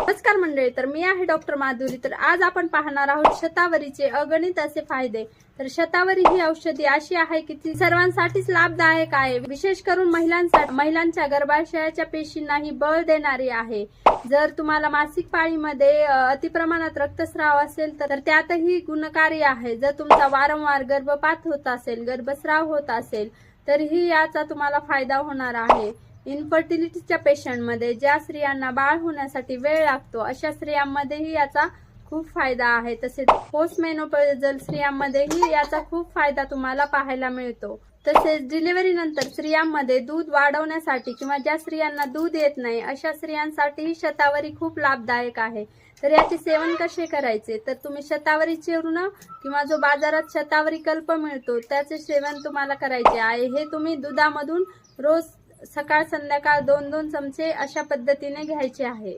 नमस्कार मंडळी, तर मी आहे डॉक्टर माधुरी। तर आज आपण पाहणार आहोत शतावरीचे अगणित असे फायदे। तर शतावरी ही औषधी अशी आहे की ती सर्वांसाठीच लाभदायक आहे। विशेष करून महिलांच्या गर्भाशयाच्या पेशींनाही बळ देणारी आहे। जर तुम्हाला मासिक पाळीमध्ये अतिप्रमाणात रक्तस्राव असेल तर त्यातही गुणकारी आहे। जर तुमचा वारंवार गर्भपात होत असेल, गर्भस्राव होत असेल, तरीही याचा तुम्हाला फायदा होणार आहे। इनफर्टिलिटीच्या पेशंटमध्ये, ज्या स्त्रियांना बाळ होण्यासाठी वेळ लागतो, अशा स्त्रियांमध्येही याचा खूप फायदा आहे। तसेच पोस्टमेनोपॉजल स्त्रियांमध्येही याचा खूप फायदा तुम्हाला पाहायला मिळतो। तसेच डिलिव्हरी नंतर स्त्रियांमध्ये दूध वाढवण्यासाठी किंवा ज्या स्त्रियांना दूध येत नाही अशा स्त्रियांसाठीही शतावरी खूप लाभदायक आहे। तर याचे सेवन कसे करायचे, तर तुम्ही शतावरी चूर्ण किंवा जो बाजारात शतावरी कल्प मिळतो त्याचे सेवन तुम्हाला करायचे आहे। हे तुम्ही दुधामधून रोज सकाळ संध्याकाळ 2-2 चमचे अशा पद्धतीने घ्यायचे आहे।